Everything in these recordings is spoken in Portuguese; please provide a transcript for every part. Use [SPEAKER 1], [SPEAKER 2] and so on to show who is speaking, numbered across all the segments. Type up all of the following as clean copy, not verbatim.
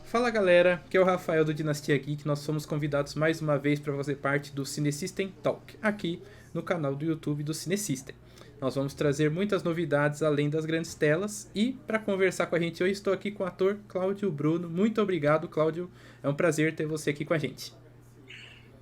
[SPEAKER 1] Fala galera, aqui é o Rafael do Dinastia Geek. Nós somos convidados mais uma vez para fazer parte do Cinesystem Talk, aqui no canal do YouTube do Cinesystem. Nós vamos trazer muitas novidades além das grandes telas e para conversar com a gente hoje estou aqui com o ator Cláudio Bruno. Muito obrigado, Cláudio, é um prazer ter você aqui com a gente.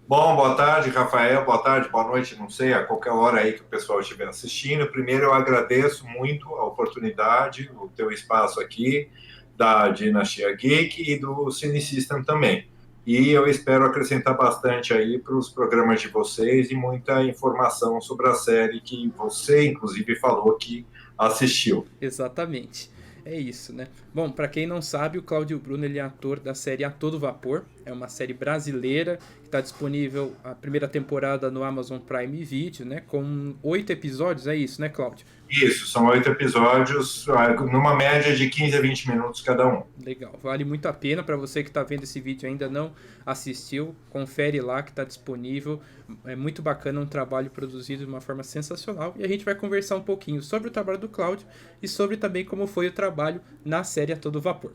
[SPEAKER 2] Bom, boa tarde, Rafael. Boa tarde, boa noite, não sei, a qualquer hora aí que o pessoal estiver assistindo. Primeiro, eu agradeço muito a oportunidade, o teu espaço aqui, da Dinastia Geek e do Cine System também. E eu espero acrescentar bastante aí para os programas de vocês e muita informação sobre a série que você, inclusive, falou que assistiu.
[SPEAKER 1] Exatamente. É isso, né? Bom, pra quem não sabe, o Cláudio Bruno ele é ator da série A Todo Vapor. É uma série brasileira que está disponível a primeira temporada no Amazon Prime Video, né? Com 8 episódios, é isso, né, Cláudio?
[SPEAKER 2] Isso, são 8 episódios, numa média de 15 a 20 minutos cada um.
[SPEAKER 1] Legal, vale muito a pena para você que está vendo esse vídeo e ainda não assistiu, confere lá que está disponível, é muito bacana, um trabalho produzido de uma forma sensacional e a gente vai conversar um pouquinho sobre o trabalho do Cláudio e sobre também como foi o trabalho na série A Todo Vapor.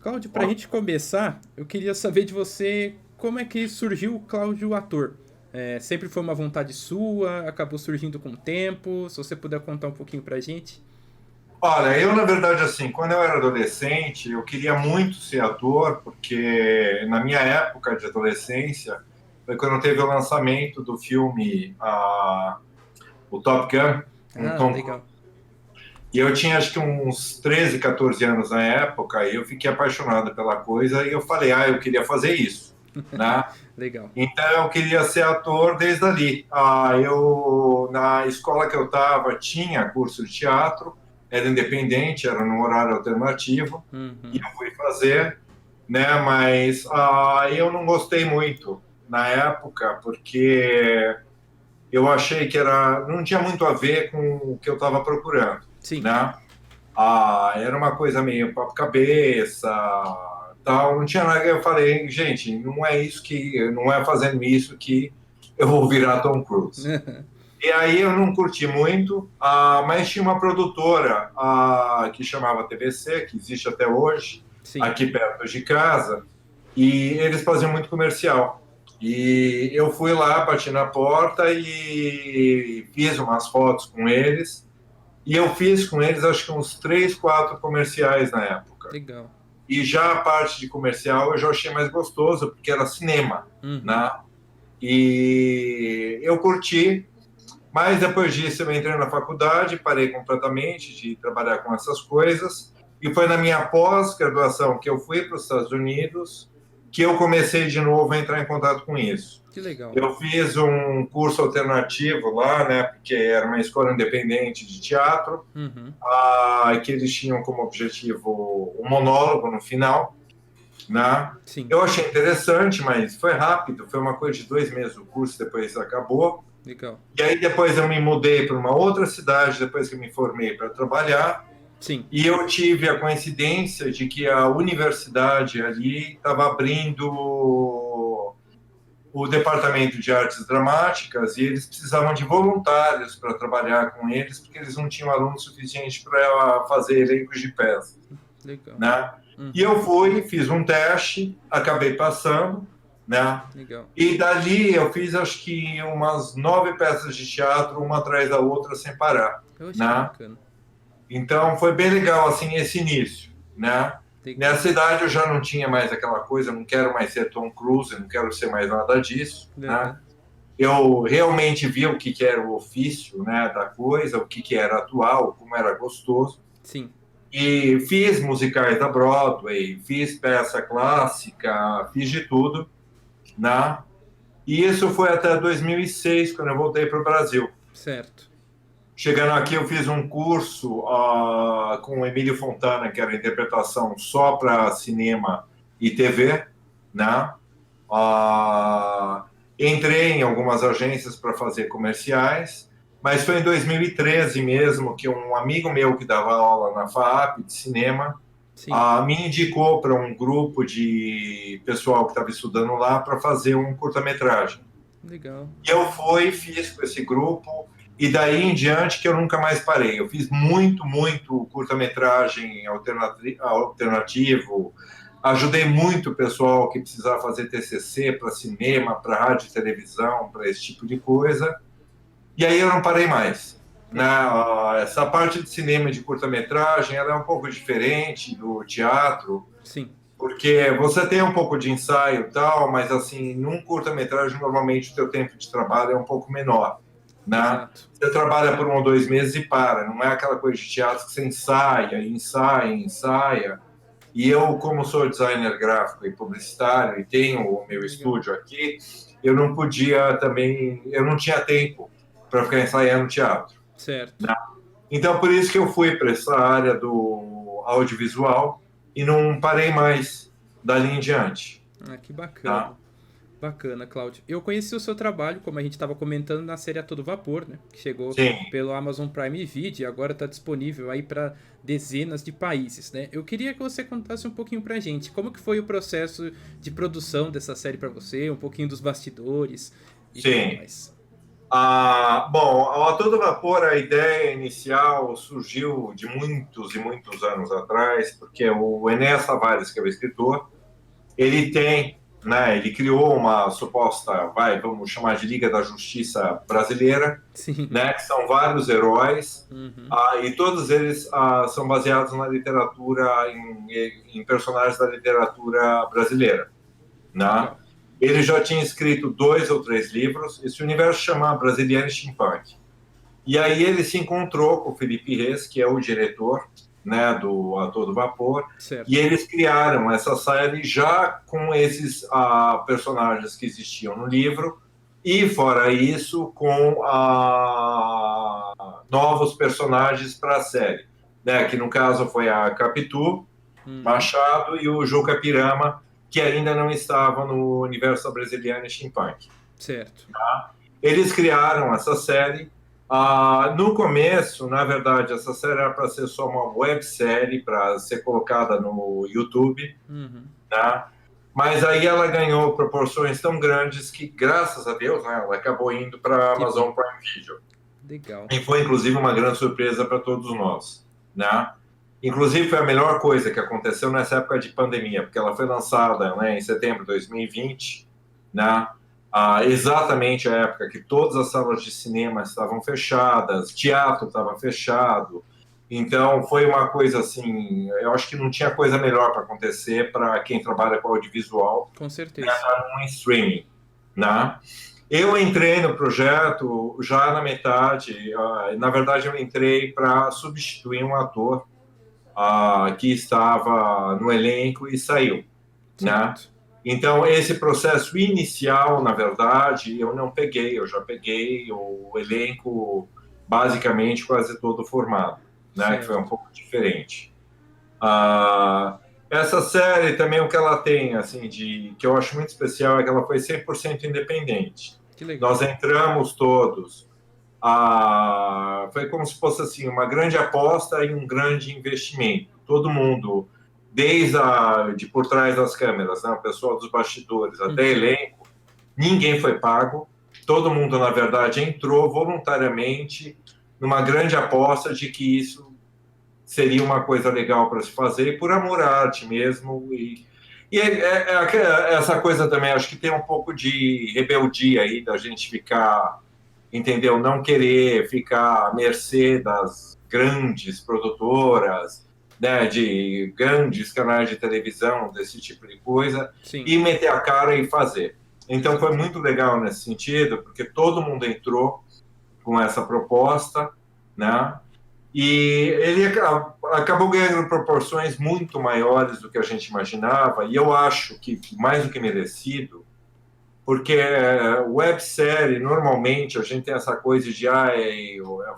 [SPEAKER 1] Cláudio, para a gente começar, eu queria saber de você como é que surgiu o Cláudio ator. Sempre foi uma vontade sua, acabou surgindo com o tempo, se você puder contar um pouquinho pra gente.
[SPEAKER 2] Olha, eu, na verdade, assim, quando eu era adolescente, eu queria muito ser ator, porque na minha época de adolescência, foi quando teve o lançamento do filme o Top Gun, com
[SPEAKER 1] Ah,
[SPEAKER 2] Tom Cruise.
[SPEAKER 1] legal.
[SPEAKER 2] E eu tinha, acho que uns 13, 14 anos na época, e eu fiquei apaixonado pela coisa, e eu falei, eu queria fazer isso, né?
[SPEAKER 1] Legal.
[SPEAKER 2] Então, eu queria ser ator desde ali. Na escola que eu estava, tinha curso de teatro, era independente, era num horário alternativo, e
[SPEAKER 1] Uhum.
[SPEAKER 2] eu fui fazer, né? Mas eu não gostei muito na época, porque eu achei que não tinha muito a ver com o que eu estava procurando,
[SPEAKER 1] Sim.
[SPEAKER 2] né? Era uma coisa meio papo-cabeça, tal, não tinha nada. Eu falei, gente, não é fazendo isso que eu vou virar Tom Cruise. E aí eu não curti muito, mas tinha uma produtora que chamava TVC, que existe até hoje,
[SPEAKER 1] Sim.
[SPEAKER 2] aqui perto de casa, e eles faziam muito comercial. E eu fui lá, bati na porta e fiz umas fotos com eles. E eu fiz com eles, acho que uns 3, 4 comerciais na época.
[SPEAKER 1] Legal.
[SPEAKER 2] E já a parte de comercial eu já achei mais gostoso, porque era cinema,
[SPEAKER 1] Uhum.
[SPEAKER 2] né? E eu curti, mas depois disso eu entrei na faculdade, parei completamente de trabalhar com essas coisas, e foi na minha pós-graduação que eu fui para os Estados Unidos que eu comecei de novo a entrar em contato com isso.
[SPEAKER 1] Que legal.
[SPEAKER 2] Eu fiz um curso alternativo lá, né, porque era uma escola independente de teatro,
[SPEAKER 1] Uhum.
[SPEAKER 2] que eles tinham como objetivo um monólogo no final, né?
[SPEAKER 1] Sim.
[SPEAKER 2] Eu achei interessante, mas foi rápido, foi uma coisa de 2 meses o curso, depois acabou.
[SPEAKER 1] Legal.
[SPEAKER 2] E aí depois eu me mudei para uma outra cidade, depois que me formei para trabalhar,
[SPEAKER 1] Sim.
[SPEAKER 2] e eu tive a coincidência de que a universidade ali estava abrindo o departamento de artes dramáticas e eles precisavam de voluntários para trabalhar com eles, porque eles não tinham aluno suficiente para fazer elencos de peças,
[SPEAKER 1] Legal.
[SPEAKER 2] né? E
[SPEAKER 1] Uhum.
[SPEAKER 2] eu fui, fiz um teste, acabei passando, né?
[SPEAKER 1] Legal.
[SPEAKER 2] E dali eu fiz acho que umas 9 peças de teatro, uma atrás da outra, sem parar,
[SPEAKER 1] Oxe, que
[SPEAKER 2] né?
[SPEAKER 1] bacana.
[SPEAKER 2] Então foi bem legal assim esse início, né?
[SPEAKER 1] Legal.
[SPEAKER 2] Nessa idade eu já não tinha mais aquela coisa, não quero mais ser Tom Cruise, não quero ser mais nada disso, né?
[SPEAKER 1] Uhum.
[SPEAKER 2] Eu realmente vi o que era o ofício, né, da coisa, o que era atual, como era gostoso.
[SPEAKER 1] Sim.
[SPEAKER 2] E fiz musicais da Broadway, fiz peça clássica, fiz de tudo, né? E isso foi até 2006, quando eu voltei para o Brasil.
[SPEAKER 1] Certo.
[SPEAKER 2] Chegando aqui, eu fiz um curso com o Emílio Fontana, que era interpretação só para cinema e TV, né? Entrei em algumas agências para fazer comerciais, mas foi em 2013 mesmo que um amigo meu que dava aula na FAAP de cinema
[SPEAKER 1] Sim.
[SPEAKER 2] me indicou para um grupo de pessoal que estava estudando lá para fazer um curta-metragem.
[SPEAKER 1] Legal.
[SPEAKER 2] E eu fui, fiz com esse grupo, e daí em diante que eu nunca mais parei. Eu fiz muito, muito curta-metragem alternativo, Ajudei muito o pessoal que precisava fazer TCC para cinema, para rádio e televisão, para esse tipo de coisa. E aí eu não parei mais. Essa parte de cinema e de curta-metragem, ela é um pouco diferente do teatro,
[SPEAKER 1] Sim,
[SPEAKER 2] porque você tem um pouco de ensaio e tal, mas assim, num curta-metragem, normalmente o teu tempo de trabalho é um pouco menor, né?
[SPEAKER 1] exato.
[SPEAKER 2] Você trabalha por 1 ou 2 meses e para, não é aquela coisa de teatro que você ensaia, ensaia, ensaia. E eu, como sou designer gráfico e publicitário e tenho o meu
[SPEAKER 1] Legal.
[SPEAKER 2] estúdio aqui, eu não podia também, eu não tinha tempo para ficar ensaiando teatro.
[SPEAKER 1] Certo.
[SPEAKER 2] Então, por isso que eu fui para essa área do audiovisual e não parei mais dali em diante.
[SPEAKER 1] Ah, que
[SPEAKER 2] Tá?
[SPEAKER 1] bacana. Bacana, Cláudio. Eu conheci o seu trabalho, como a gente estava comentando, na série A Todo Vapor, né? Que chegou
[SPEAKER 2] Sim,
[SPEAKER 1] pelo Amazon Prime Video e agora está disponível aí para dezenas de países, né? Eu queria que você contasse um pouquinho pra gente como que foi o processo de produção dessa série para você, um pouquinho dos bastidores e tudo
[SPEAKER 2] sim.
[SPEAKER 1] mais.
[SPEAKER 2] Bom, ao A Todo Vapor, a ideia inicial surgiu de muitos e muitos anos atrás, porque o Enéas Tavares, que é o escritor, ele tem, né, ele criou uma suposta, vamos chamar de Liga da Justiça Brasileira,
[SPEAKER 1] Sim.
[SPEAKER 2] né, que são vários heróis,
[SPEAKER 1] Uhum.
[SPEAKER 2] e todos eles são baseados na literatura, em personagens da literatura brasileira, né?
[SPEAKER 1] Legal.
[SPEAKER 2] Ele já tinha escrito 2 ou 3 livros, esse universo chama Brasiliano Steampunk. E aí ele se encontrou com o Felipe Reis, que é o diretor, né, do A Todo Vapor, e
[SPEAKER 1] Certo.
[SPEAKER 2] eles criaram essa série já com esses personagens que existiam no livro, e fora isso, com novos personagens para a série, né, que no caso foi a Capitu
[SPEAKER 1] Uhum.
[SPEAKER 2] Machado e o Juca Pirama, que ainda não estavam no universo brasileiro e steampunk.
[SPEAKER 1] Certo.
[SPEAKER 2] Eles criaram essa série. No começo, na verdade, essa série era para ser só uma websérie para ser colocada no YouTube,
[SPEAKER 1] Uhum.
[SPEAKER 2] né? Mas aí ela ganhou proporções tão grandes que, graças a Deus, né, ela acabou indo para a
[SPEAKER 1] Que bom.
[SPEAKER 2] Amazon Prime Video.
[SPEAKER 1] Legal.
[SPEAKER 2] E foi, inclusive, uma grande surpresa para todos nós, né? Inclusive, foi a melhor coisa que aconteceu nessa época de pandemia, porque ela foi lançada, né, em setembro de 2020, né? Exatamente a época que todas as salas de cinema estavam fechadas, teatro estava fechado. Então, foi uma coisa assim, eu acho que não tinha coisa melhor para acontecer para quem trabalha com audiovisual,
[SPEAKER 1] Com
[SPEAKER 2] né,
[SPEAKER 1] certeza.
[SPEAKER 2] um streaming, né? Eu entrei no projeto já na metade, na verdade eu entrei para substituir um ator que estava no elenco e saiu, né?
[SPEAKER 1] Certo.
[SPEAKER 2] Então, esse processo inicial, na verdade, eu não peguei, eu já peguei o elenco basicamente quase todo formado, né? Que foi um
[SPEAKER 1] Certo.
[SPEAKER 2] pouco diferente. Ah, essa série também, o que ela tem, assim, que eu acho muito especial é que ela foi 100% independente.
[SPEAKER 1] Que legal.
[SPEAKER 2] Nós entramos todos, foi como se fosse assim uma grande aposta e um grande investimento. Todo mundo, desde de por trás das câmeras, né, o pessoal dos bastidores até
[SPEAKER 1] Uhum.
[SPEAKER 2] elenco, ninguém foi pago. Todo mundo, na verdade, entrou voluntariamente numa grande aposta de que isso seria uma coisa legal para se fazer, por amor à arte mesmo. Essa coisa também, acho que tem um pouco de rebeldia aí da gente ficar, entendeu? Não querer ficar à mercê das grandes produtoras, né, de grandes canais de televisão, desse tipo de coisa,
[SPEAKER 1] Sim.
[SPEAKER 2] e meter a cara e fazer. Então foi
[SPEAKER 1] Exato.
[SPEAKER 2] muito legal nesse sentido, porque todo mundo entrou com essa proposta, né? E ele acabou ganhando proporções muito maiores do que a gente imaginava, e eu acho que mais do que merecido, porque websérie, normalmente, a gente tem essa coisa de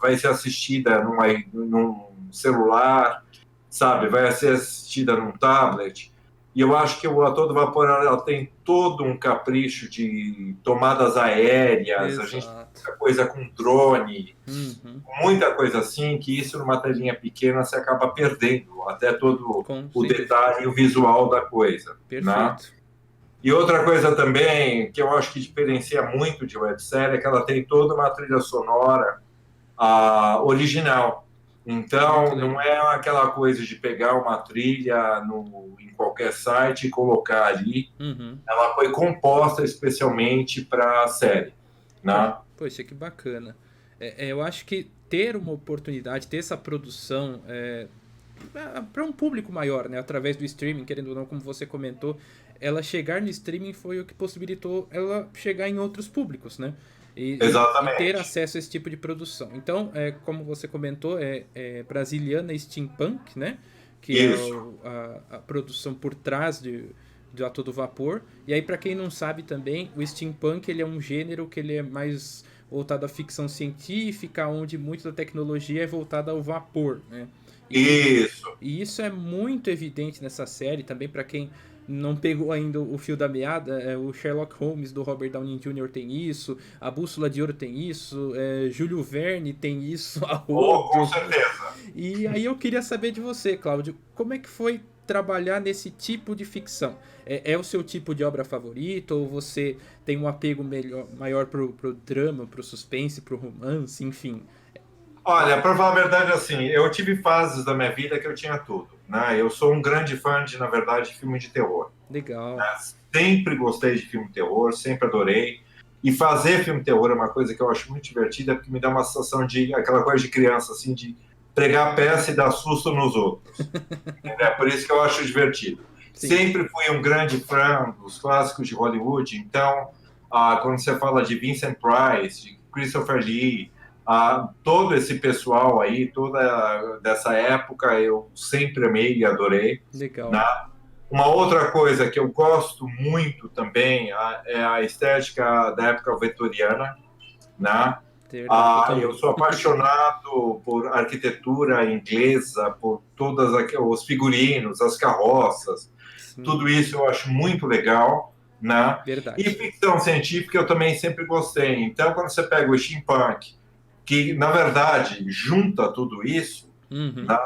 [SPEAKER 2] vai ser assistida num celular, sabe? Vai ser assistida num tablet. E eu acho que o A Todo Vapor ela tem todo um capricho de tomadas aéreas, a gente tem
[SPEAKER 1] Exato.
[SPEAKER 2] muita coisa com drone,
[SPEAKER 1] Uhum.
[SPEAKER 2] muita coisa assim, que isso numa telinha pequena você acaba perdendo até todo o
[SPEAKER 1] Sem dúvida.
[SPEAKER 2] detalhe e o visual da coisa, né?
[SPEAKER 1] Perfeito.
[SPEAKER 2] E outra coisa também que eu acho que diferencia muito de websérie é que ela tem toda uma trilha sonora original. Então,
[SPEAKER 1] Muito
[SPEAKER 2] não
[SPEAKER 1] legal.
[SPEAKER 2] é aquela coisa de pegar uma trilha em qualquer site e colocar ali.
[SPEAKER 1] Uhum.
[SPEAKER 2] Ela foi composta especialmente para a série,
[SPEAKER 1] Po-
[SPEAKER 2] né?
[SPEAKER 1] Poxa, que bacana. Eu acho que ter uma oportunidade, ter essa produção para um público maior, né, através do streaming, querendo ou não, como você comentou, ela chegar no streaming foi o que possibilitou ela chegar em outros públicos, né? E ter
[SPEAKER 2] Exatamente.
[SPEAKER 1] acesso a esse tipo de produção. Então, como você comentou, brasiliana steampunk, né? Que é
[SPEAKER 2] Isso.
[SPEAKER 1] a produção por trás de A Todo Vapor. E aí, para quem não sabe também, o steampunk ele é um gênero que ele é mais voltado à ficção científica, onde muito da tecnologia é voltada ao vapor, né? E,
[SPEAKER 2] Isso.
[SPEAKER 1] e isso é muito evidente nessa série também para quem não pegou ainda o fio da meada. O Sherlock Holmes do Robert Downey Jr. tem isso, a Bússola de Ouro tem isso, Júlio Verne tem isso a
[SPEAKER 2] Oh, com
[SPEAKER 1] rodo.
[SPEAKER 2] certeza.
[SPEAKER 1] E aí eu queria saber de você, Cláudio, como é que foi trabalhar nesse tipo de ficção? É o seu tipo de obra favorita ou você tem um apego maior pro drama, pro suspense, pro romance, enfim?
[SPEAKER 2] Olha, para falar a verdade, assim, eu tive fases da minha vida que eu tinha tudo, né? Eu sou um grande fã de, na verdade, filme de terror.
[SPEAKER 1] Legal.
[SPEAKER 2] Sempre gostei de filme de terror, sempre adorei. E fazer filme de terror é uma coisa que eu acho muito divertida, porque me dá uma sensação de aquela coisa de criança, assim, de pregar peça e dar susto nos outros. É por isso que eu acho divertido.
[SPEAKER 1] Sim.
[SPEAKER 2] Sempre fui um grande fã dos clássicos de Hollywood, então, quando você fala de Vincent Price, de Christopher Lee, todo esse pessoal aí, toda dessa época, eu sempre amei e adorei. Né?
[SPEAKER 1] Legal.
[SPEAKER 2] Uma outra coisa que eu gosto muito também é a estética da época vitoriana, né?
[SPEAKER 1] Verdade, eu
[SPEAKER 2] Eu
[SPEAKER 1] também.
[SPEAKER 2] sou apaixonado por arquitetura inglesa, por todos os figurinos, as carroças,
[SPEAKER 1] Sim,
[SPEAKER 2] tudo isso eu acho muito legal, né? E
[SPEAKER 1] verdade.
[SPEAKER 2] ficção científica eu também sempre gostei. Então, quando você pega o steampunk, que na verdade junta tudo isso,
[SPEAKER 1] Uhum.
[SPEAKER 2] né?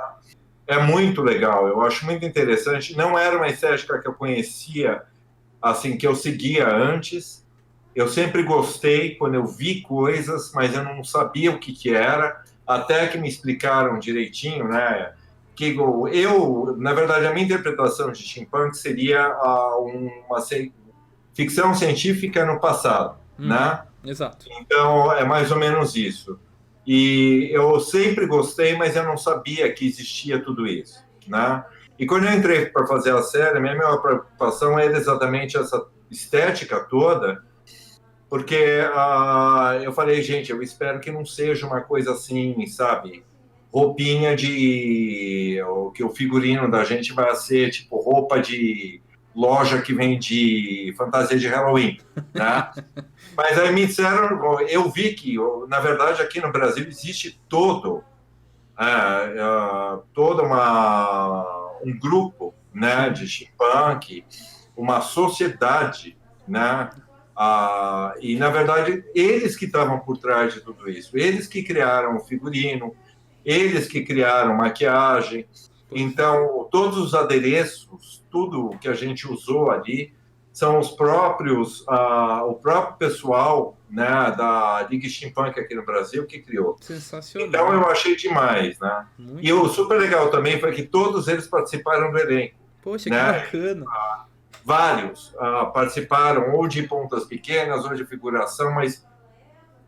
[SPEAKER 2] É muito legal. Eu acho muito interessante. Não era uma estética que eu conhecia, assim, que eu seguia antes. Eu sempre gostei quando eu vi coisas, mas eu não sabia o que que era, até que me explicaram direitinho, né? Que na verdade, a minha interpretação de steampunk seria uma ficção científica no passado,
[SPEAKER 1] Uhum.
[SPEAKER 2] né?
[SPEAKER 1] Exato.
[SPEAKER 2] Então, é mais ou menos isso. E eu sempre gostei, mas eu não sabia que existia tudo isso, né? E quando eu entrei para fazer a série, a minha maior preocupação era exatamente essa estética toda, porque eu falei, gente, eu espero que não seja uma coisa assim, sabe? Roupinha que o figurino da gente vai ser tipo roupa de loja que vende fantasia de Halloween, né? Mas aí me disseram, eu vi que, na verdade, aqui no Brasil existe toda um grupo, né,
[SPEAKER 1] Sim.
[SPEAKER 2] de steampunk, uma sociedade, né, e na verdade eles que estavam por trás de tudo isso, eles que criaram o figurino, eles que criaram maquiagem,
[SPEAKER 1] Poxa.
[SPEAKER 2] então todos os adereços, tudo que a gente usou ali são o próprio pessoal, né, da Liga Steampunk aqui no Brasil que criou. Então
[SPEAKER 1] Sensacional.
[SPEAKER 2] eu achei demais, né? E
[SPEAKER 1] Muito
[SPEAKER 2] o
[SPEAKER 1] legal.
[SPEAKER 2] super legal também foi que todos eles participaram do elenco,
[SPEAKER 1] Poxa, que
[SPEAKER 2] né?
[SPEAKER 1] bacana.
[SPEAKER 2] Vários participaram ou de pontas pequenas ou de figuração, mas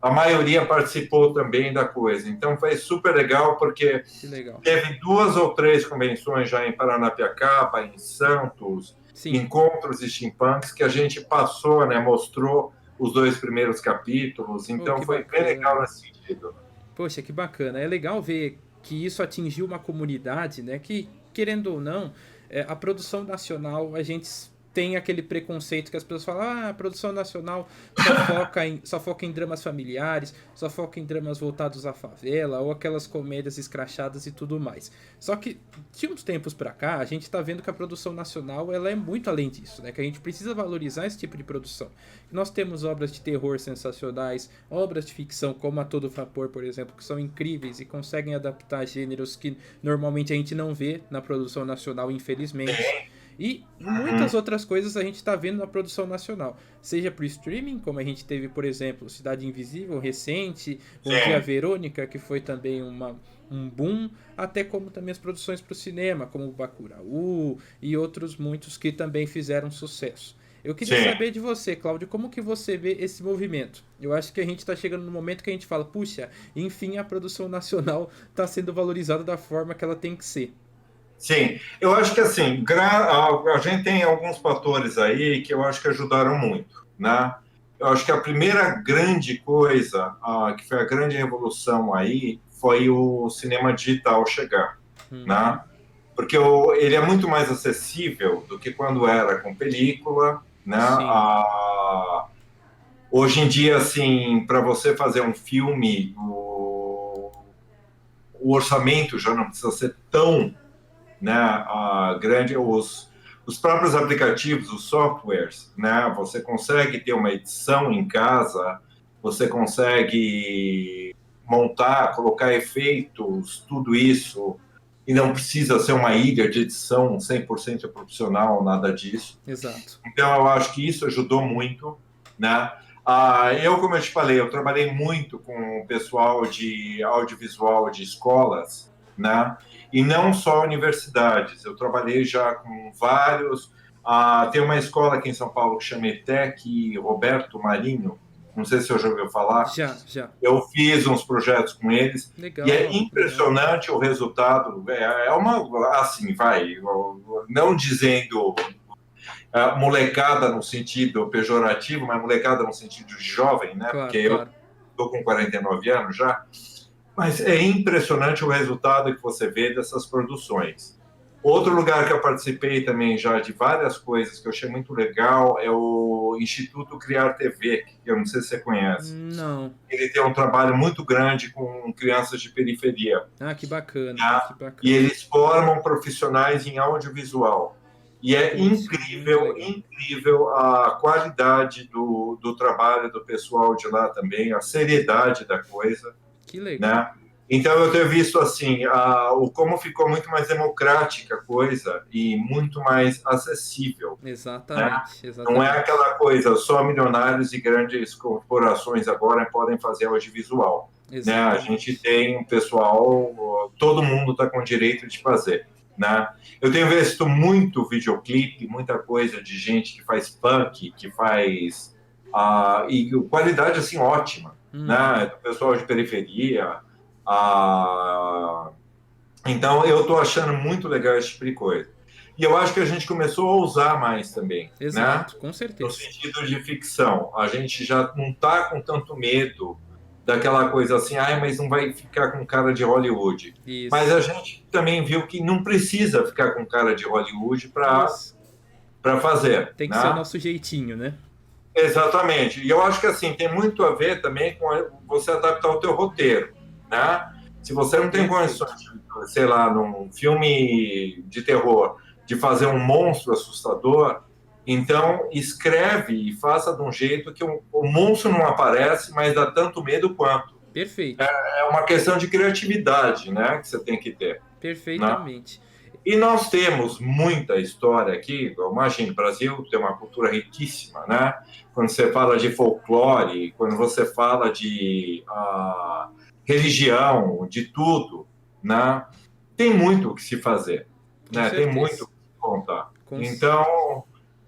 [SPEAKER 2] a maioria participou também da coisa. Então foi super legal porque
[SPEAKER 1] Que legal.
[SPEAKER 2] teve 2 ou 3 convenções já em Paranapiacaba, em Santos,
[SPEAKER 1] Sim.
[SPEAKER 2] encontros de steampunks que a gente passou, né? Mostrou os 2 primeiros capítulos.
[SPEAKER 1] Oh,
[SPEAKER 2] Então
[SPEAKER 1] que
[SPEAKER 2] foi bem legal
[SPEAKER 1] bacana.
[SPEAKER 2] nesse sentido.
[SPEAKER 1] Poxa, que bacana. É legal ver que isso atingiu uma comunidade, né? Que, querendo ou não, a produção nacional, a gente tem aquele preconceito que as pessoas falam: ah, a produção nacional só foca em dramas familiares, só foca em dramas voltados à favela, ou aquelas comédias escrachadas e tudo mais. Só que, de uns tempos pra cá, a gente tá vendo que a produção nacional ela é muito além disso, né? Que a gente precisa valorizar esse tipo de produção. Nós temos obras de terror sensacionais, obras de ficção como A Todo Vapor, por exemplo, que são incríveis e conseguem adaptar gêneros que normalmente a gente não vê na produção nacional, infelizmente. E
[SPEAKER 2] Uhum.
[SPEAKER 1] muitas outras coisas a gente está vendo na produção nacional. Seja para o streaming, como a gente teve, por exemplo, Cidade Invisível, recente, Bom Dia
[SPEAKER 2] Sim,
[SPEAKER 1] Verônica, que foi também um boom, até como também as produções para o cinema, como Bacurau e outros muitos que também fizeram sucesso. Eu queria
[SPEAKER 2] sim.
[SPEAKER 1] saber de você, Cláudio, como que você vê esse movimento? Eu acho que a gente está chegando no momento que a gente fala, puxa, enfim, a produção nacional está sendo valorizada da forma que ela tem que ser.
[SPEAKER 2] Sim, eu acho que assim, a gente tem alguns fatores aí que eu acho que ajudaram muito, né? Eu acho que a primeira grande coisa, que foi a grande revolução aí, foi o cinema digital chegar,
[SPEAKER 1] Uhum.
[SPEAKER 2] né? Porque ele é muito mais acessível do que quando era com película, né?
[SPEAKER 1] Sim,
[SPEAKER 2] Hoje em dia, assim, para você fazer um filme, o orçamento já não precisa ser tão, né, grande. Os próprios aplicativos, os softwares, né, você consegue ter uma edição em casa, você consegue montar, colocar efeitos, tudo isso, e não precisa ser uma ilha de edição 100% profissional, nada disso.
[SPEAKER 1] exato.
[SPEAKER 2] Então, eu acho que isso ajudou muito, né? Como eu te falei, eu trabalhei muito com o pessoal de audiovisual de escolas, né? E não só universidades. Eu trabalhei já com vários. Tem uma escola aqui em São Paulo que chama ETEC Roberto Marinho. Não sei se você já ouviu falar.
[SPEAKER 1] Já, já.
[SPEAKER 2] Eu fiz uns projetos com eles e é
[SPEAKER 1] Legal, legal.
[SPEAKER 2] impressionante o resultado. É uma, assim, vai, não dizendo molecada no sentido pejorativo, mas molecada no sentido de jovem, né? Porque
[SPEAKER 1] Claro,
[SPEAKER 2] eu
[SPEAKER 1] claro.
[SPEAKER 2] estou com 49 anos já, mas é impressionante o resultado que você vê dessas produções. Outro lugar que eu participei também já de várias coisas que eu achei muito legal é o Instituto Criar TV, que eu não sei se você conhece.
[SPEAKER 1] Não.
[SPEAKER 2] Ele tem um trabalho muito grande com crianças de periferia,
[SPEAKER 1] Ah, que bacana,
[SPEAKER 2] né?
[SPEAKER 1] que
[SPEAKER 2] E
[SPEAKER 1] bacana.
[SPEAKER 2] eles formam profissionais em audiovisual. E é
[SPEAKER 1] Puxa, muito
[SPEAKER 2] incrível,
[SPEAKER 1] legal.
[SPEAKER 2] incrível a qualidade do trabalho do pessoal de lá também, a seriedade da coisa,
[SPEAKER 1] Que legal.
[SPEAKER 2] né? Então eu tenho visto assim o como ficou muito mais democrática a coisa e muito mais acessível, né?
[SPEAKER 1] Exatamente,
[SPEAKER 2] Não é
[SPEAKER 1] exatamente.
[SPEAKER 2] aquela coisa só milionários e grandes corporações agora podem fazer audiovisual, né? A gente
[SPEAKER 1] Exatamente.
[SPEAKER 2] tem um pessoal, todo mundo está com o direito de fazer, né? Eu tenho visto muito videoclipe, muita coisa de gente que faz punk, que faz e qualidade assim ótima, né?
[SPEAKER 1] Uhum.
[SPEAKER 2] Do pessoal de periferia. Ah, então eu estou achando muito legal esse tipo de coisa. E eu acho que a gente começou a usar mais também, né?
[SPEAKER 1] Exato, com
[SPEAKER 2] No
[SPEAKER 1] certeza.
[SPEAKER 2] sentido de ficção. A gente já não está com tanto medo daquela coisa assim, mas não vai ficar com cara de Hollywood. Mas a
[SPEAKER 1] Isso.
[SPEAKER 2] gente também viu que não precisa ficar com cara de Hollywood
[SPEAKER 1] Isso.
[SPEAKER 2] para fazer,
[SPEAKER 1] Tem que ser o
[SPEAKER 2] né?
[SPEAKER 1] nosso jeitinho, né?
[SPEAKER 2] Exatamente. E eu acho que assim tem muito a ver também com você adaptar o teu roteiro, né? Se você não tem condições,
[SPEAKER 1] Perfeito.
[SPEAKER 2] sei lá, num filme de terror, de fazer um monstro assustador, então escreve e faça de um jeito que o monstro não aparece, mas dá tanto medo quanto.
[SPEAKER 1] Perfeito.
[SPEAKER 2] É uma questão de criatividade, né? Que você tem que ter, né?
[SPEAKER 1] Perfeitamente.
[SPEAKER 2] E nós temos muita história aqui. Imagina, o Brasil tem uma cultura riquíssima, né? Quando você fala de folclore, quando você fala de religião, de tudo, né? Tem muito o que se fazer,
[SPEAKER 1] Com
[SPEAKER 2] né? Tem muito
[SPEAKER 1] certeza.
[SPEAKER 2] o que se contar.
[SPEAKER 1] Com...
[SPEAKER 2] Então,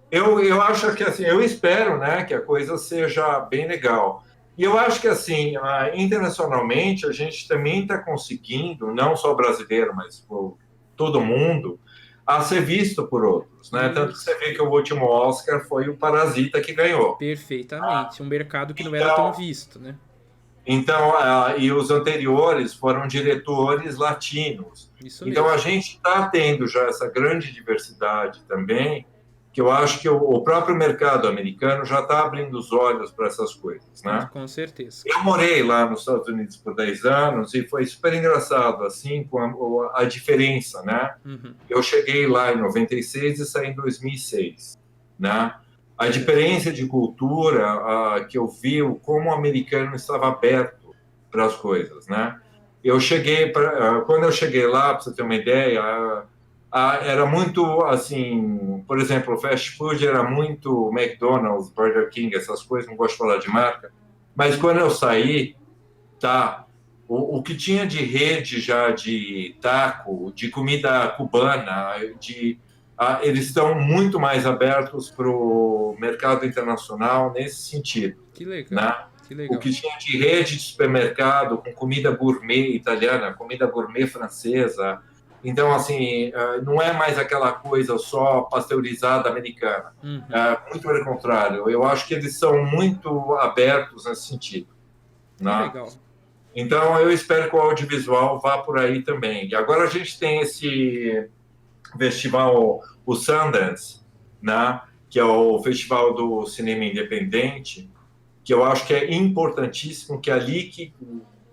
[SPEAKER 2] eu acho que assim, eu espero, né, que a coisa seja bem legal. E eu acho que assim, internacionalmente a gente também está conseguindo, não só o brasileiro, mas por todo mundo, a ser visto por outros, né? Tanto que você
[SPEAKER 1] Isso.
[SPEAKER 2] vê que o último Oscar foi o Parasita que ganhou.
[SPEAKER 1] Perfeitamente. Um mercado que não era tão
[SPEAKER 2] Então,
[SPEAKER 1] visto, né?
[SPEAKER 2] e os anteriores foram diretores latinos.
[SPEAKER 1] Isso
[SPEAKER 2] Então, a
[SPEAKER 1] mesmo.
[SPEAKER 2] gente está tendo já essa grande diversidade também, que eu acho que o próprio mercado americano já está abrindo os olhos para essas coisas, né?
[SPEAKER 1] Com certeza.
[SPEAKER 2] Eu morei lá nos Estados Unidos por 10 anos e foi super engraçado, assim, com a diferença, né?
[SPEAKER 1] Uhum.
[SPEAKER 2] Eu cheguei lá em 96 e saí em 2006, né? A
[SPEAKER 1] Certo.
[SPEAKER 2] diferença de cultura que eu vi, como o americano estava aberto para as coisas, né? Quando eu cheguei lá, para você ter uma ideia, era muito assim, por exemplo, o fast food era muito McDonald's, Burger King, essas coisas, não gosto de falar de marca, mas quando eu saí, tá, o que tinha de rede já de taco, de comida cubana, eles estão muito mais abertos para o mercado internacional nesse sentido,
[SPEAKER 1] Que legal,
[SPEAKER 2] né?
[SPEAKER 1] que
[SPEAKER 2] O
[SPEAKER 1] legal.
[SPEAKER 2] que tinha de rede de supermercado com comida gourmet italiana, comida gourmet francesa. Então, assim, não é mais aquela coisa só pasteurizada americana.
[SPEAKER 1] Uhum.
[SPEAKER 2] Muito pelo contrário, eu acho que eles são muito abertos nesse sentido,
[SPEAKER 1] Que
[SPEAKER 2] né?
[SPEAKER 1] legal.
[SPEAKER 2] Então, eu espero que o audiovisual vá por aí também. E agora a gente tem esse festival, o Sundance, né? Que é o festival do cinema independente, que eu acho que é importantíssimo, que é ali que,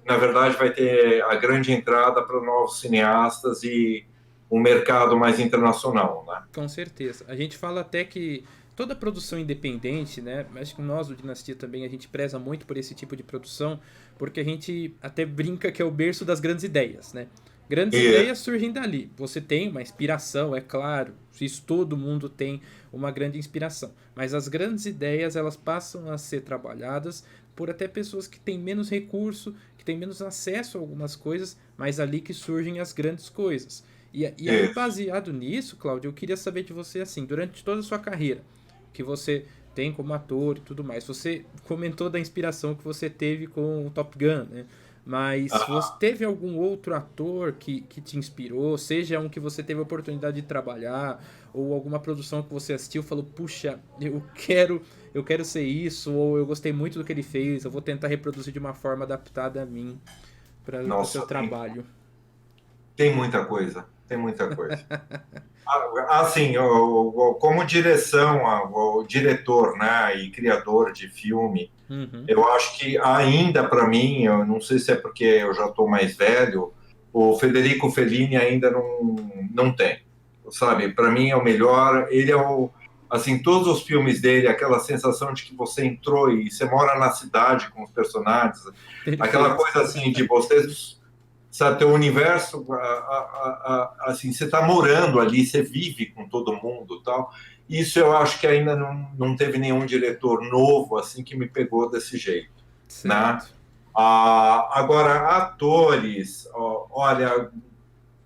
[SPEAKER 2] na verdade, vai ter a grande entrada para novos cineastas e um mercado mais internacional, né?
[SPEAKER 1] Com certeza. A gente fala até que toda produção independente, né? Acho que nós do Dinastia também a gente preza muito por esse tipo de produção, porque a gente até brinca que é o berço das grandes ideias, né? Grandes
[SPEAKER 2] E,
[SPEAKER 1] ideias surgem dali. Você tem uma inspiração, é claro. Isso todo mundo tem uma grande inspiração. Mas as grandes ideias, elas passam a ser trabalhadas por até pessoas que têm menos recurso, que têm menos acesso a algumas coisas, mas ali que surgem as grandes coisas. E aí,
[SPEAKER 2] e,
[SPEAKER 1] baseado nisso, Cláudio, eu queria saber de você, assim, durante toda a sua carreira, que você tem como ator e tudo mais, você comentou da inspiração que você teve com o Top Gun, né? Mas você
[SPEAKER 2] ah,
[SPEAKER 1] teve algum outro ator que te inspirou, seja um que você teve a oportunidade de trabalhar, ou alguma produção que você assistiu e falou, puxa, eu quero ser isso, ou eu gostei muito do que ele fez, eu vou tentar reproduzir de uma forma adaptada a mim, para o seu
[SPEAKER 2] nossa,
[SPEAKER 1] trabalho.
[SPEAKER 2] tem muita coisa, tem muita coisa. Assim, como direção, o diretor, né, e criador de filme,
[SPEAKER 1] Uhum.
[SPEAKER 2] eu acho que ainda para mim, eu não sei se é porque eu já estou mais velho, o Federico Fellini ainda não tem, sabe? Para mim é o melhor. Ele é o, assim, todos os filmes dele, aquela sensação de que você entrou e você mora na cidade com os personagens, aquela
[SPEAKER 1] Perfeito.
[SPEAKER 2] coisa assim de você, sabe, teu universo, assim, você está morando ali, você vive com todo mundo, tal. Isso eu acho que ainda não teve nenhum diretor novo assim que me pegou desse jeito, né?
[SPEAKER 1] Certo.
[SPEAKER 2] Agora, atores, olha,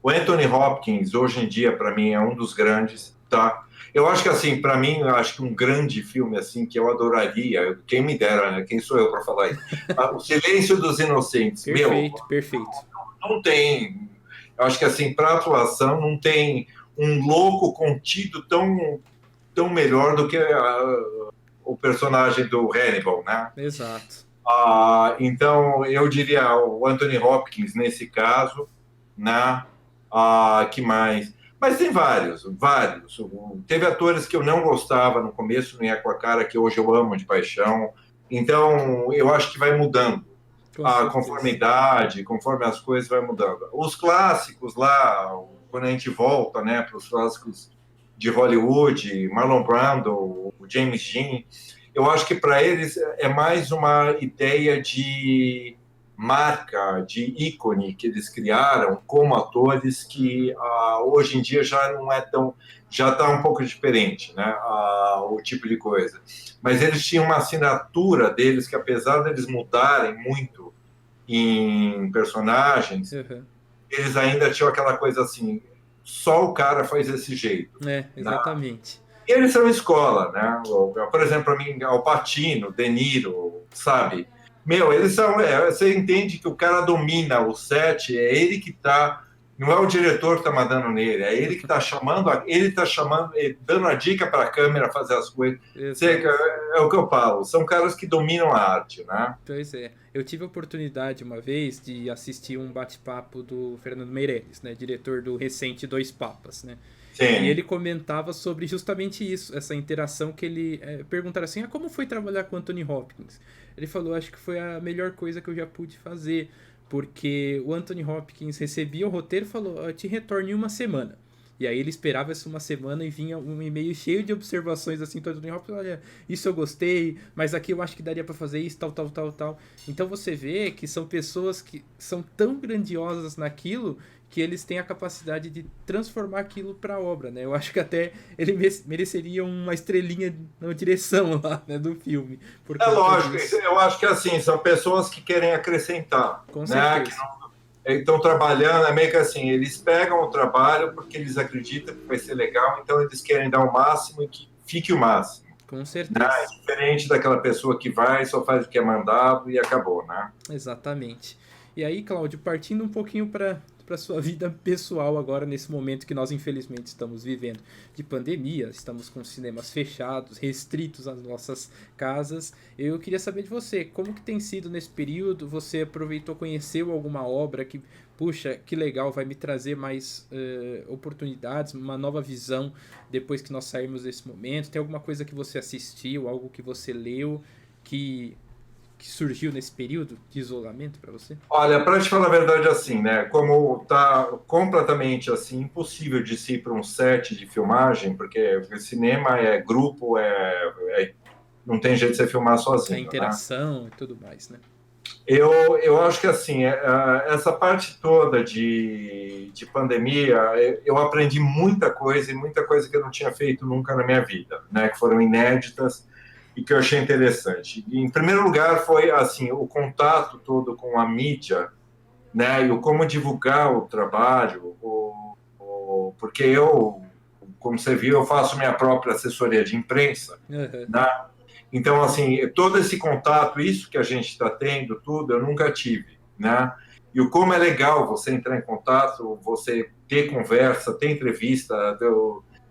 [SPEAKER 2] o Anthony Hopkins, hoje em dia, para mim, é um dos grandes, tá? Eu acho que, assim, para mim, eu acho que um grande filme, assim, que eu adoraria, quem me dera, né? Quem sou eu para falar isso? O Silêncio dos Inocentes. Meu,
[SPEAKER 1] Perfeito, perfeito.
[SPEAKER 2] não tem. Eu acho que, assim, para atuação, não tem um louco contido tão melhor do que o personagem do Hannibal, né?
[SPEAKER 1] Exato.
[SPEAKER 2] Então, eu diria o Anthony Hopkins nesse caso, né? Que mais? Mas tem vários, vários. Teve atores que eu não gostava no começo, nem é com a cara, que hoje eu amo de paixão. Então, eu acho que vai mudando.
[SPEAKER 1] Com
[SPEAKER 2] A
[SPEAKER 1] certeza.
[SPEAKER 2] conformidade, conforme as coisas vai mudando. Os clássicos lá, quando a gente volta, né, para os clássicos de Hollywood, Marlon Brando, o James Dean, eu acho que para eles é mais uma ideia de marca, de ícone que eles criaram como atores que hoje em dia já não é tão, já está um pouco diferente, né, o tipo de coisa. Mas eles tinham uma assinatura deles que, apesar deles mudarem muito em personagens,
[SPEAKER 1] Uhum.
[SPEAKER 2] eles ainda tinham aquela coisa assim, só o cara faz desse jeito,
[SPEAKER 1] É,
[SPEAKER 2] né?
[SPEAKER 1] exatamente.
[SPEAKER 2] E eles são escola, né? Por exemplo, para mim, Al Pacino, De Niro, sabe? Meu, eles são. Você entende que o cara domina o set, é ele que está. Não é o diretor que está mandando nele, é ele que está chamando, ele está chamando, dando a dica para a câmera fazer as coisas.
[SPEAKER 1] Exato.
[SPEAKER 2] É o que eu falo, são caras que dominam a arte, né?
[SPEAKER 1] Pois é. Eu tive a oportunidade uma vez de assistir um bate-papo do Fernando Meirelles, né, diretor do recente Dois Papas, né? E ele
[SPEAKER 2] Sim,
[SPEAKER 1] comentava sobre justamente isso, essa interação que ele perguntaram assim, como foi trabalhar com Anthony Hopkins? Ele falou, acho que foi a melhor coisa que eu já pude fazer, porque o Anthony Hopkins recebia o roteiro e falou, eu te retorno em uma semana. E aí ele esperava essa uma semana e vinha um e-mail cheio de observações assim, todo Tony Hawk, olha, isso eu gostei, mas aqui eu acho que daria para fazer isso, tal, tal, tal, tal. Então você vê que são pessoas que são tão grandiosas naquilo que eles têm a capacidade de transformar aquilo para obra, né? Eu acho que até ele mereceria uma estrelinha na direção lá, né, do filme, por
[SPEAKER 2] É
[SPEAKER 1] conta
[SPEAKER 2] lógico,
[SPEAKER 1] disso.
[SPEAKER 2] eu acho que assim, são pessoas que querem acrescentar,
[SPEAKER 1] Com
[SPEAKER 2] né? Que
[SPEAKER 1] certeza.
[SPEAKER 2] estão trabalhando, é meio que assim, eles pegam o trabalho porque eles acreditam que vai ser legal, então eles querem dar o máximo e que fique o máximo,
[SPEAKER 1] Com
[SPEAKER 2] né?
[SPEAKER 1] certeza.
[SPEAKER 2] Diferente daquela pessoa que vai, só faz o que é mandado e acabou, né?
[SPEAKER 1] Exatamente. E aí, Cláudio, partindo um pouquinho para sua vida pessoal agora nesse momento que nós infelizmente estamos vivendo de pandemia, estamos com cinemas fechados, restritos às nossas casas. Eu queria saber de você, como que tem sido nesse período? Você aproveitou, conheceu alguma obra que, puxa, que legal, vai me trazer mais oportunidades, uma nova visão depois que nós sairmos desse momento? Tem alguma coisa que você assistiu, algo que você leu que surgiu nesse período de isolamento para você?
[SPEAKER 2] Olha, para te falar a verdade, assim, né? Como tá completamente assim impossível de se ir para um set de filmagem, porque o cinema é grupo, não tem jeito de você filmar
[SPEAKER 1] A
[SPEAKER 2] sozinho, né?
[SPEAKER 1] interação e tudo mais, né?
[SPEAKER 2] Eu acho que assim, essa parte toda de pandemia, eu aprendi muita coisa e muita coisa que eu não tinha feito nunca na minha vida, né? Que foram inéditas e que eu achei interessante. E, em primeiro lugar, foi assim o contato todo com a mídia, né? E o como divulgar o trabalho, porque eu, como você viu, eu faço minha própria assessoria de imprensa,
[SPEAKER 1] Uhum.
[SPEAKER 2] né? Então, assim, todo esse contato, isso que a gente está tendo, tudo, eu nunca tive, né? E o como é legal você entrar em contato, você ter conversa, ter entrevista,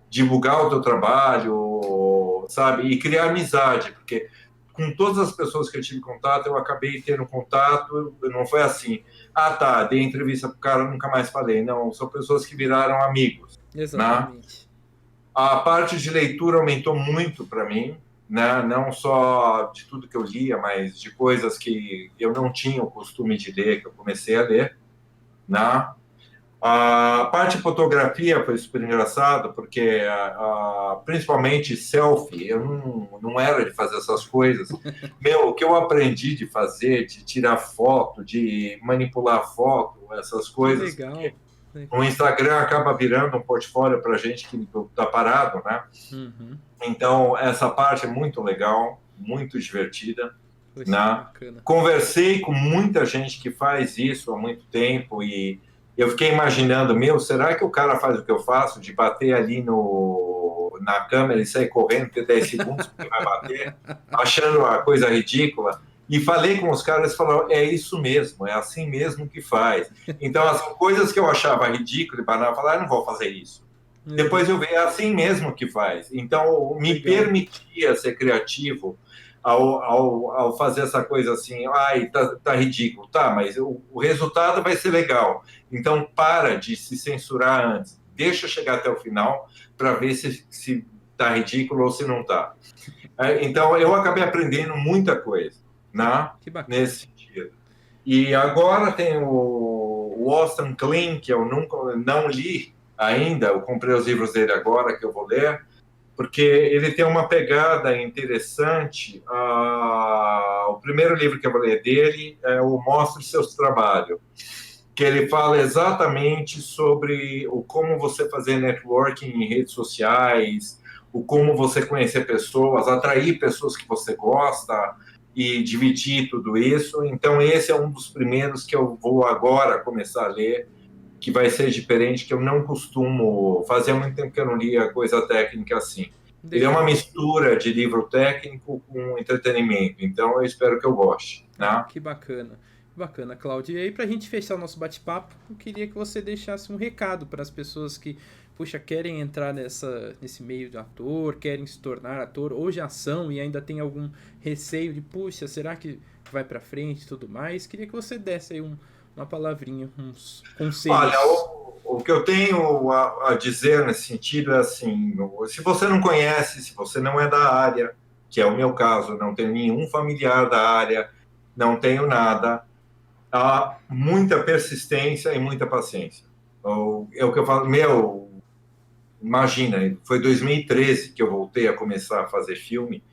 [SPEAKER 2] divulgar o teu trabalho, sabe? E criar amizade, porque com todas as pessoas que eu tive contato, eu acabei tendo contato, não foi assim, ah, tá, dei entrevista pro cara, nunca mais falei. Não, são pessoas que viraram amigos, né?
[SPEAKER 1] Exatamente.
[SPEAKER 2] A parte de leitura aumentou muito para mim, né? Não só de tudo que eu lia, mas de coisas que eu não tinha o costume de ler, que eu comecei a ler, né? A parte de fotografia foi super engraçado, porque principalmente selfie, eu não era de fazer essas coisas. Meu, o que eu aprendi de fazer, de tirar foto, de manipular foto, essas
[SPEAKER 1] Que
[SPEAKER 2] coisas,
[SPEAKER 1] legal.
[SPEAKER 2] o Instagram acaba virando um portfólio para gente que está parado, né?
[SPEAKER 1] Uhum.
[SPEAKER 2] Então, essa parte é muito legal, muito divertida,
[SPEAKER 1] Poxa, que
[SPEAKER 2] né?
[SPEAKER 1] bacana.
[SPEAKER 2] Conversei com muita gente que faz isso há muito tempo e eu fiquei imaginando, meu, será que o cara faz o que eu faço, de bater ali na câmera e sair correndo, ter 10 segundos porque vai bater, achando a coisa ridícula? E falei com os caras e falaram, é isso mesmo, é assim mesmo que faz. Então, as coisas que eu achava ridículo e banal, eu falava, não vou fazer isso.
[SPEAKER 1] Uhum.
[SPEAKER 2] Depois eu vi, é assim mesmo que faz. Então, me
[SPEAKER 1] Legal.
[SPEAKER 2] permitia ser criativo ao fazer essa coisa assim, ai, tá ridículo, tá, mas o resultado vai ser legal. Então, para de se censurar antes. Deixa chegar até o final para ver se tá ridículo ou se não tá. Então, eu acabei aprendendo muita coisa, né?
[SPEAKER 1] Que bacana.
[SPEAKER 2] Nesse sentido. E agora tem o Austin Klein, que eu nunca não li ainda, eu comprei os livros dele agora, que eu vou ler, porque ele tem uma pegada interessante. O primeiro livro que eu vou ler dele é o Mostre Seus Trabalhos, que ele fala exatamente sobre o como você fazer networking em redes sociais, o como você conhecer pessoas, atrair pessoas que você gosta e dividir tudo isso. Então, esse é um dos primeiros que eu vou agora começar a ler, que vai ser diferente, que eu não costumo. Fazia muito tempo que eu não lia coisa técnica assim. Ele é uma
[SPEAKER 1] Legal.
[SPEAKER 2] mistura de livro técnico com entretenimento, então eu espero que eu goste,
[SPEAKER 1] Ah,
[SPEAKER 2] né?
[SPEAKER 1] que bacana. Bacana, Cláudio. E aí, pra gente fechar o nosso bate-papo, eu queria que você deixasse um recado para as pessoas que, puxa, querem entrar nesse meio de ator, querem se tornar ator, ou já são e ainda tem algum receio de, puxa, será que vai pra frente e tudo mais. Queria que você desse aí uma palavrinha, uns
[SPEAKER 2] Olha,
[SPEAKER 1] conselhos.
[SPEAKER 2] o que eu tenho a dizer nesse sentido é assim: se você não conhece, se você não é da área, que é o meu caso, não tenho nenhum familiar da área, não tenho nada, há muita persistência e muita paciência. É o que eu falo, meu. imagina, foi 2013 que eu voltei a começar a fazer filme,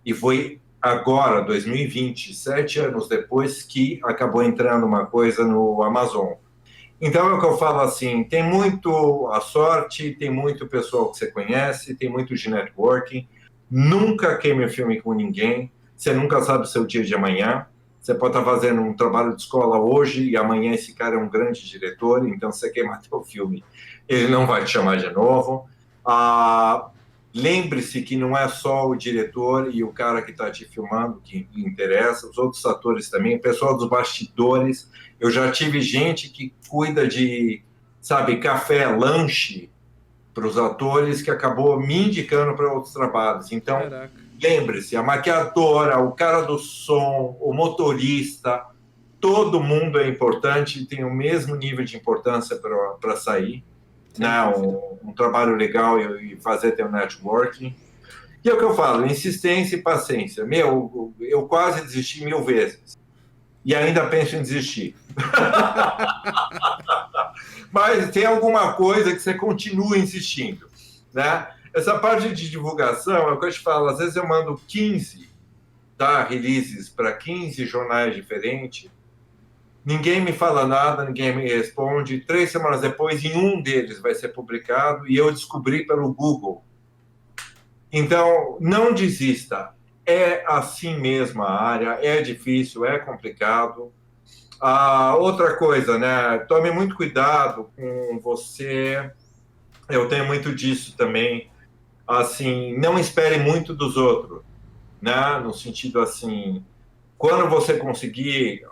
[SPEAKER 2] e foi agora, 2020, 7 anos depois, que acabou entrando uma coisa no Amazon. Então é o que eu falo assim, tem muito a sorte, tem muito pessoal que você conhece, tem muito de networking, nunca queime o filme com ninguém, você nunca sabe o seu dia de amanhã, você pode estar fazendo um trabalho de escola hoje e amanhã esse cara é um grande diretor, então você queimar teu filme, ele não vai te chamar de novo. Lembre-se que não é só o diretor e o cara que está te filmando que interessa, os outros atores também, o pessoal dos bastidores. Eu já tive gente que cuida de, sabe, café, lanche para os atores que acabou me indicando para outros trabalhos. Então,
[SPEAKER 1] Caraca.
[SPEAKER 2] lembre-se, a maquiadora, o cara do som, o motorista, todo mundo é importante, tem o mesmo nível de importância para sair, né? Um trabalho legal e fazer teu networking. E é o que eu falo, insistência e paciência. Meu, eu quase desisti 1000 vezes. E ainda penso em desistir. Mas tem alguma coisa que você continua insistindo, né? Essa parte de divulgação, é o que eu te falo, às vezes eu mando 15, tá, releases para 15 jornais diferentes, ninguém me fala nada, ninguém me responde, 3 semanas depois, em um deles vai ser publicado, e eu descobri pelo Google. Então, não desista, é assim mesmo a área, é difícil, é complicado. Outra coisa, né? Tome muito cuidado com você. Eu tenho muito disso também. Assim, não espere muito dos outros, né? No sentido assim, quando você conseguir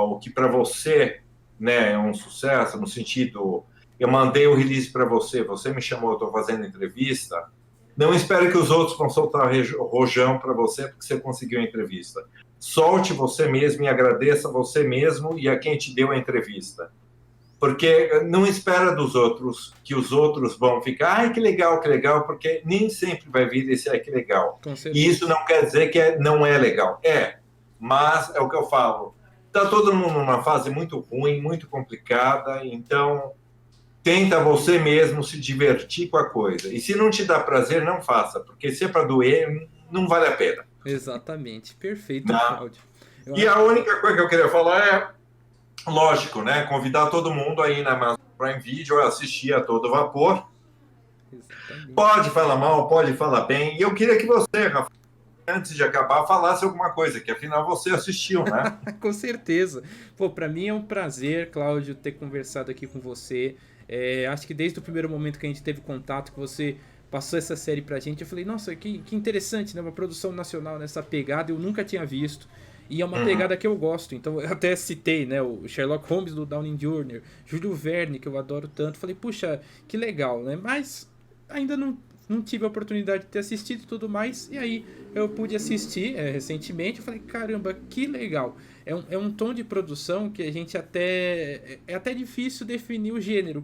[SPEAKER 2] o que para você, né, é um sucesso, no sentido, eu mandei o release para você, você me chamou, eu estou fazendo entrevista. Não espere que os outros vão soltar rojão para você porque você conseguiu a entrevista. Solte você mesmo e agradeça você mesmo e a quem te deu a entrevista. Porque não espera dos outros que os outros vão ficar, ai, que legal, porque nem sempre vai vir esse, ai, que legal. E isso não quer dizer que não é legal. É, mas é o que eu falo. Está todo mundo numa fase muito ruim, muito complicada, então tenta você mesmo se divertir com a coisa. E se não te dá prazer, não faça, porque se é para doer, não vale a pena.
[SPEAKER 1] Exatamente. Perfeito,
[SPEAKER 2] Não.
[SPEAKER 1] Cláudio.
[SPEAKER 2] E a única coisa que eu queria falar é, lógico, né? Convidar todo mundo aí na Amazon Prime Video a assistir a todo vapor.
[SPEAKER 1] Exatamente.
[SPEAKER 2] Pode falar mal, pode falar bem. E eu queria que você, Rafa, antes de acabar, falasse alguma coisa, que afinal você assistiu, né?
[SPEAKER 1] Com certeza. Pô, pra mim é um prazer, Cláudio, ter conversado aqui com você. Acho que desde o primeiro momento que a gente teve contato, que você passou essa série pra gente, eu falei, nossa, que interessante, né? Uma produção nacional nessa pegada, eu nunca tinha visto. E é uma pegada que eu gosto. Então eu até citei, né? O Sherlock Holmes do Downey Jr., Júlio Verne, que eu adoro tanto. Falei, puxa, que legal, né? Mas ainda não tive a oportunidade de ter assistido e tudo mais. E aí eu pude assistir recentemente. Eu falei, caramba, que legal. É um tom de produção que a gente até... É até difícil definir o gênero.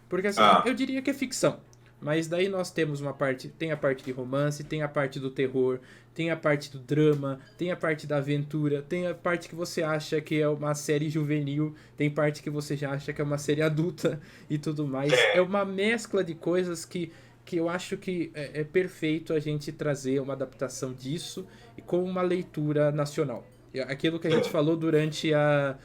[SPEAKER 1] Porque assim, eu diria que é ficção. Mas daí nós temos uma parte... Tem a parte de romance, tem a parte do terror, tem a parte do drama, tem a parte da aventura, tem a parte que você acha que é uma série juvenil, tem parte que você já acha que é uma série adulta e tudo mais. É uma mescla de coisas que eu acho que é perfeito a gente trazer uma adaptação disso e com uma leitura nacional. Aquilo que a gente falou durante a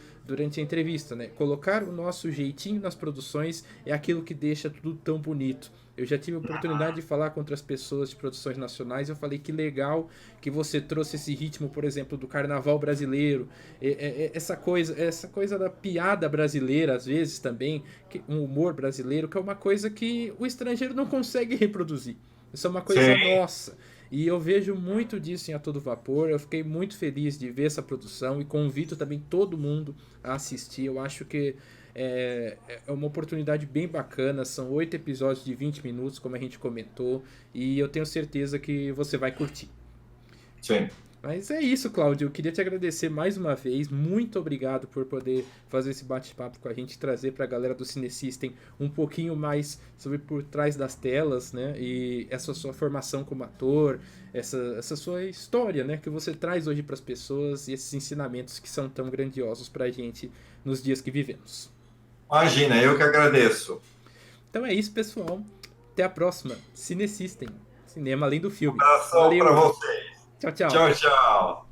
[SPEAKER 1] entrevista, né? Colocar o nosso jeitinho nas produções é aquilo que deixa tudo tão bonito. Eu já tive a oportunidade de falar com outras pessoas de produções nacionais. Eu falei que legal que você trouxe esse ritmo, por exemplo, do carnaval brasileiro. Essa coisa da piada brasileira, às vezes também, um humor brasileiro, que é uma coisa que o estrangeiro não consegue reproduzir. Isso é uma coisa nossa. E eu vejo muito disso em A Todo Vapor. Eu fiquei muito feliz de ver essa produção e convido também todo mundo a assistir. Eu acho que é uma oportunidade bem bacana. São 8 episódios de 20 minutos, como a gente comentou. E eu tenho certeza que você vai curtir.
[SPEAKER 2] Sim.
[SPEAKER 1] Mas é isso, Cláudio. Eu queria te agradecer mais uma vez. Muito obrigado por poder fazer esse bate-papo com a gente, trazer para a galera do Cinesystem um pouquinho mais sobre por trás das telas, né? E essa sua formação como ator, essa sua história, né? Que você traz hoje para as pessoas e esses ensinamentos que são tão grandiosos para a gente nos dias que vivemos.
[SPEAKER 2] Imagina, eu que agradeço.
[SPEAKER 1] Então é isso, pessoal. até a próxima. Cine System. Cinema além do filme.
[SPEAKER 2] Um abração para vocês.
[SPEAKER 1] Tchau, tchau.
[SPEAKER 2] Tchau, tchau.